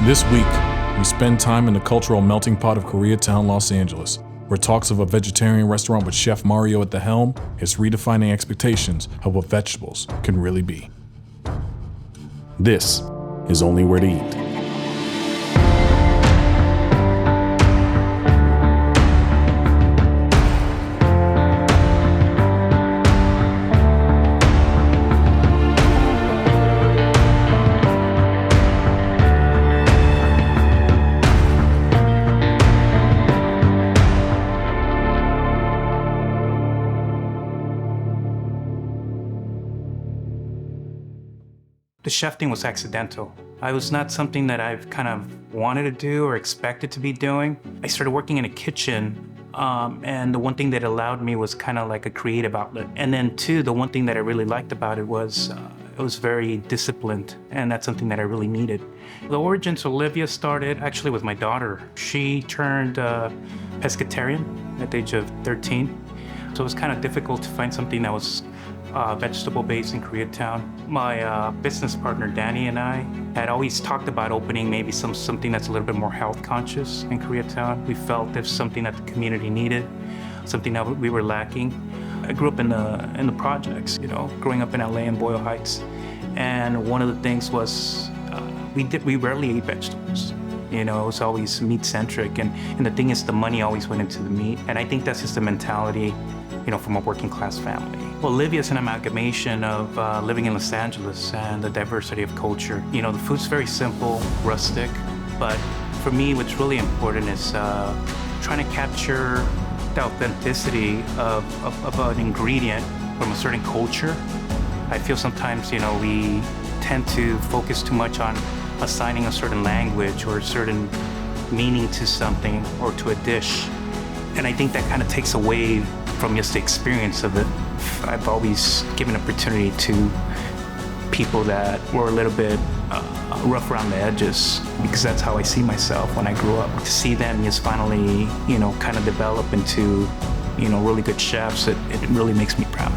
This week, we spend time in the cultural melting pot of Koreatown, Los Angeles, where talks of a vegetarian restaurant with Chef Mario at the helm is redefining expectations of what vegetables can really be. This is Only Where to Eat. The chef thing was accidental. It was not something that I've kind of wanted to do or expected to be doing. I started working in a kitchen, and the one thing that allowed me was kind of like a creative outlet. And then two, the one thing that I really liked about it was very disciplined, and that's something that I really needed. The origins of Olivia started actually with my daughter. She turned pescatarian at the age of 13, so it was kind of difficult to find something that was vegetable-based in Koreatown. My business partner, Danny, and I had always talked about opening maybe something that's a little bit more health conscious in Koreatown. We felt there's something that the community needed, something that we were lacking. I grew up in the projects, growing up in LA in Boyle Heights. And one of the things was we rarely ate vegetables. It was always meat-centric, and the thing is, the money always went into the meat. And I think that's just the mentality, from a working-class family. Olivia is an amalgamation of living in Los Angeles and the diversity of culture. The food's very simple, rustic, but for me, what's really important is trying to capture the authenticity of an ingredient from a certain culture. I feel sometimes, we tend to focus too much on assigning a certain language or a certain meaning to something or to a dish. And I think that kind of takes away from just the experience of it. I've always given opportunity to people that were a little bit rough around the edges, because that's how I see myself when I grew up. To see them just finally, kind of develop into, really good chefs, it really makes me proud.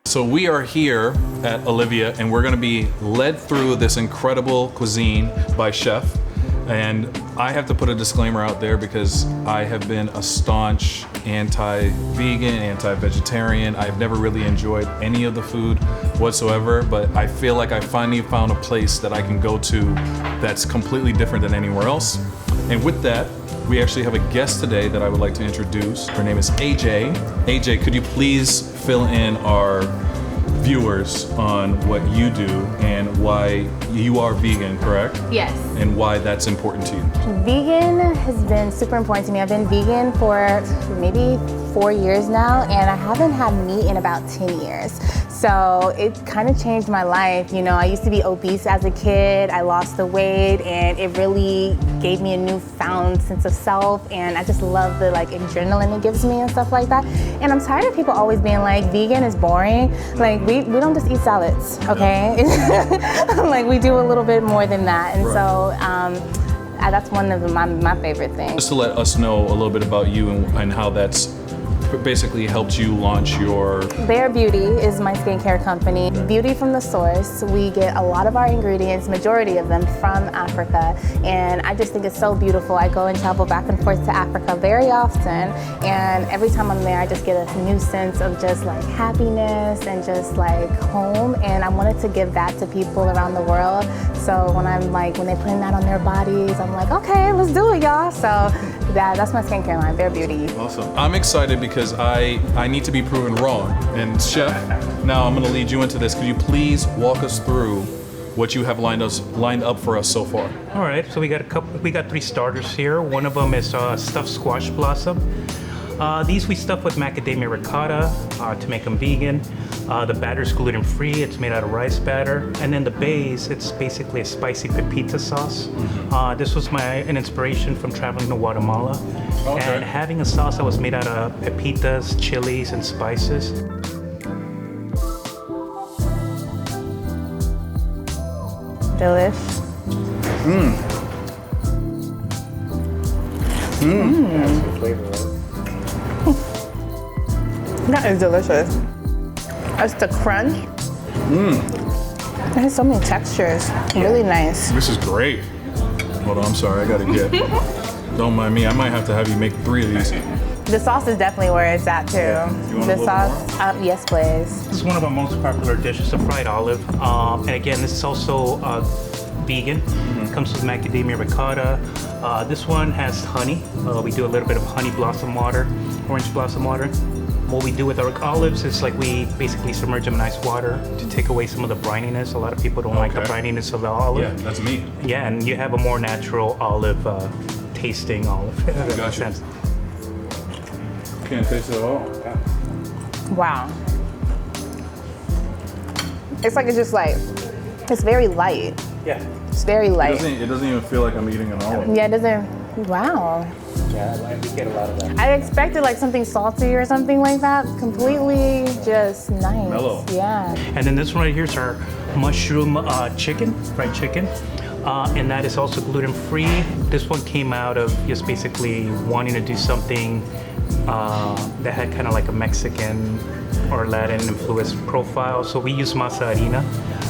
So we are here at Olivia, and we're gonna be led through this incredible cuisine by Chef. And I have to put a disclaimer out there because I have been a staunch anti-vegan, anti-vegetarian. I've never really enjoyed any of the food whatsoever, but I feel like I finally found a place that I can go to that's completely different than anywhere else. And with that, we actually have a guest today that I would like to introduce. Her name is AJ. AJ, could you please fill in our viewers on what you do and why you are vegan, correct? Yes. And why that's important to you. Vegan has been super important to me. I've been vegan for maybe 4 years now, and I haven't had meat in about 10 years. So it kind of changed my life. I used to be obese as a kid. I lost the weight, and it really gave me a newfound sense of self, and I just love the adrenaline it gives me and stuff like that. And I'm tired of people always being like, vegan is boring. We don't just eat salads, okay? We do a little bit more than that. And so that's one of my favorite things. Just to let us know a little bit about you and how that's basically helped you launch your... Bare Beauty is my skincare company. Beauty from the source. We get a lot of our ingredients, majority of them, from Africa, and I just think it's so beautiful. I go and travel back and forth to Africa very often, and every time I'm there I just get a new sense of just happiness and just home, and I wanted to give that to people around the world. So when when they're putting that on their bodies, I'm like, okay, let's do it, y'all. So that's my skincare line, Bare Beauty. Awesome. I'm excited because I need to be proven wrong. And Chef, now I'm gonna lead you into this. Could you please walk us through what you have lined up for us so far. All right, so we got 3 starters here. One of them is stuffed squash blossom. These we stuff with macadamia ricotta to make them vegan. The batter's gluten-free. It's made out of rice batter. And then the base, it's basically a spicy pepita sauce. This was an inspiration from traveling to Guatemala. Okay. And having a sauce that was made out of pepitas, chilies, and spices. Delish. That's the flavor, right? That is delicious. That's the crunch. It has so many textures. Really nice. This is great. Hold on, I'm sorry, I gotta get. Don't mind me, I might have to have you make 3 of these. The sauce is definitely where it's at too. You want The a little sauce, yes please. This is one of our most popular dishes, a fried olive. And again, this is also vegan. It comes with macadamia ricotta. This one has honey. We do a little bit of honey blossom water, orange blossom water. What we do with our olives is like we basically submerge them in ice water to take away some of the brininess. A lot of people don't like the brininess of the olive. Yeah, that's me. Yeah, and you have a more natural olive tasting olive. If that makes Gotcha. sense. Can't taste it at all. Wow. It's like it's very light. Yeah. It's very light. It doesn't even feel like I'm eating an olive. Yeah, it doesn't. Wow. Yeah, we get a lot of that. I expected like something salty or something like that. Completely just nice. Mellow. Yeah. And then this one right here is our mushroom chicken, fried chicken. And that is also gluten-free. This one came out of just basically wanting to do something that had kind of like a Mexican or Latin influenced profile. So we use masa harina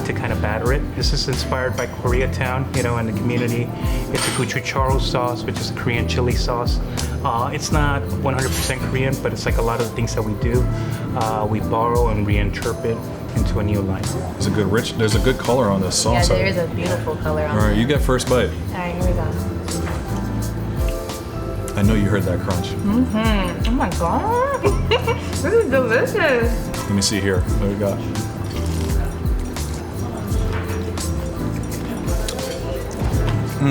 to kind of batter it. This is inspired by Koreatown, in the community. It's a gochujang sauce, which is a Korean chili sauce. It's not 100% Korean, but it's like a lot of the things that we do, we borrow and reinterpret into a new line. There's a good color on this Yeah, sauce. there is a beautiful color on All right, you get first bite. All right, here we go. I know you heard that crunch. Oh my god. This is delicious. Let me see here. What do we got?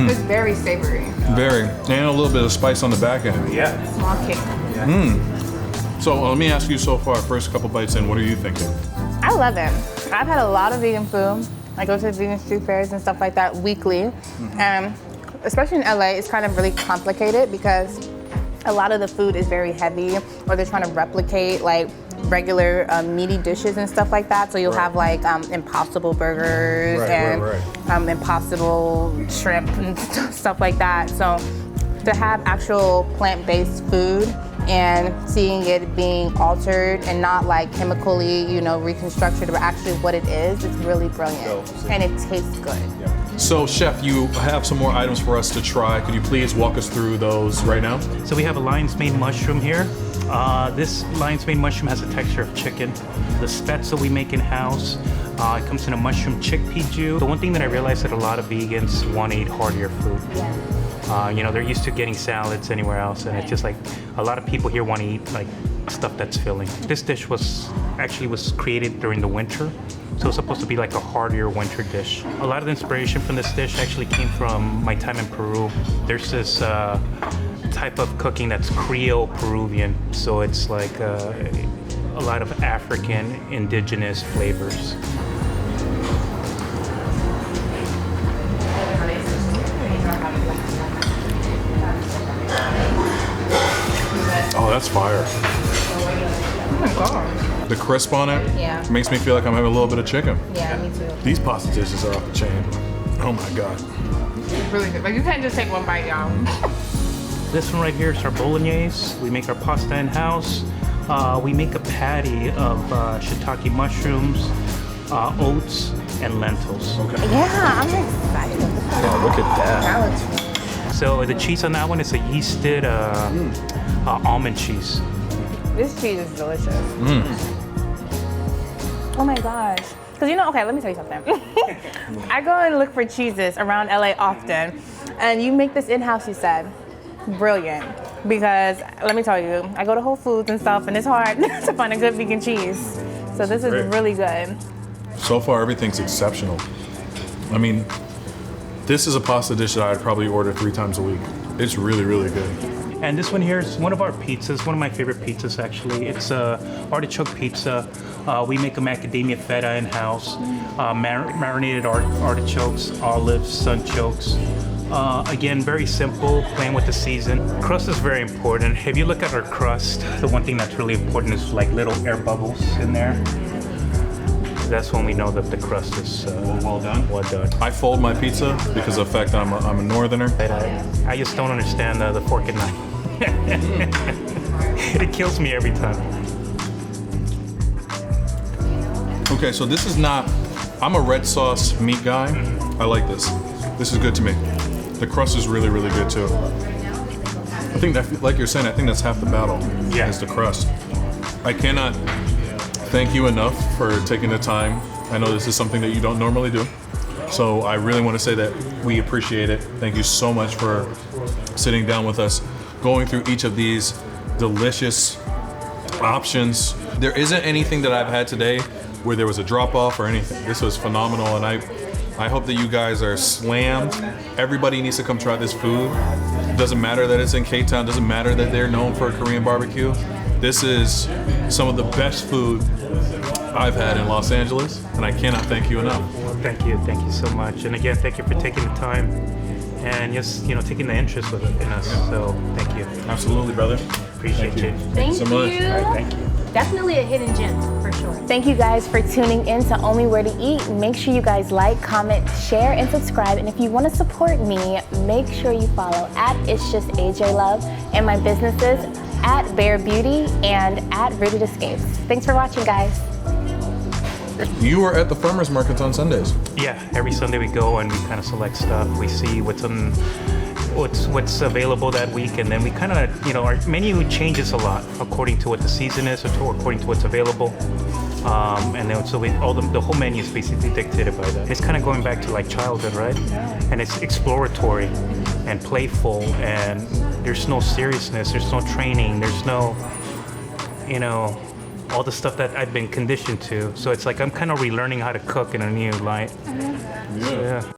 It's very savory. Very. And a little bit of spice on the back end. Yeah. Small kick. So let me ask you so far, first couple bites in, what are you thinking? I love it. I've had a lot of vegan food. I go to vegan street fairs and stuff like that weekly. And especially in LA, it's kind of really complicated because a lot of the food is very heavy, or they're trying to replicate like regular meaty dishes and stuff like that. So you'll have like Impossible burgers and Impossible shrimp and stuff like that. So to have actual plant-based food and seeing it being altered and not like chemically, reconstructed, but actually what it is, it's really brilliant. And it tastes good. So, Chef, you have some more items for us to try. Could you please walk us through those right now? So we have a lion's mane mushroom here. This lion's mane mushroom has a texture of chicken. The spaetzle we make in-house. It comes in a mushroom chickpea jus. The one thing that I realized that a lot of vegans want to eat heartier food. They're used to getting salads anywhere else, and it's just like a lot of people here want to eat like stuff that's filling. This dish was created during the winter, so it's supposed to be like a heartier winter dish. A lot of the inspiration from this dish actually came from my time in Peru. There's this type of cooking that's Creole Peruvian, so it's like a lot of African indigenous flavors. Oh, that's fire. Oh my god. The crisp on it makes me feel like I'm having a little bit of chicken. Yeah, me too. These pasta dishes are off the chain. Oh my god. It's really good. Like you can't just take one bite, y'all. This one right here is our bolognese. We make our pasta in-house. We make a patty of shiitake mushrooms, oats, and lentils. Okay. Yeah, I'm excited. Yeah, look at that. That looks So the cheese on that one is a yeasted almond cheese. This cheese is delicious. Oh my gosh. Because okay, let me tell you something. I go and look for cheeses around LA often, and you make this in-house, you said. Brilliant. Because let me tell you, I go to Whole Foods and stuff, and it's hard to find a good vegan cheese. So this is Great. really good. So far, everything's exceptional. I mean, this is a pasta dish that I'd probably order 3 times a week. It's really, really good. And this one here is one of our pizzas, one of my favorite pizzas actually. It's a artichoke pizza. We make a macadamia feta in-house, marinated artichokes, olives, sunchokes. Again, very simple, playing with the season. Crust is very important. If you look at our crust, the one thing that's really important is like little air bubbles in there. That's when we know that the crust is well done. Well done. I fold my pizza because of the fact that I'm a northerner. I just don't understand the fork and knife. It kills me every time. Okay, so this is not, I'm a red sauce meat guy. I like this. This is good to me. The crust is really, really good too. I think that, like you're saying, I think that's half the battle. Yeah. Is the crust. I cannot thank you enough for taking the time. I know this is something that you don't normally do. So I really want to say that we appreciate it. Thank you so much for sitting down with us, going through each of these delicious options. There isn't anything that I've had today where there was a drop off or anything. This was phenomenal, and I hope that you guys are slammed. Everybody needs to come try this food. It doesn't matter that it's in K-Town, doesn't matter that they're known for Korean barbecue. This is some of the best food I've had in Los Angeles, and I cannot thank you enough. Thank you so much. And again, thank you for taking the time and just, taking the interest in us. So thank you. Absolutely, brother. Appreciate you. Thank so much. you. All right, thank you. Definitely a hidden gem, for sure. Thank you guys for tuning in to Only Where to Eat. Make sure you guys like, comment, share, and subscribe. And if you want to support me, make sure you follow It's Just AJ Love and my businesses @Bear Beauty and @Rooted Escapes. Thanks for watching, guys. You are at the farmers markets on Sundays. Yeah, every Sunday we go and we kind of select stuff. We see what's available that week, and then we kind of, our menu changes a lot according to what the season is, or according to what's available. And then so the whole menu is basically dictated by that. It's kind of going back to like childhood, right? And it's exploratory and playful, and there's no seriousness, there's no training, there's no, all the stuff that I've been conditioned to. So it's like I'm kind of relearning how to cook in a new light. So, yeah.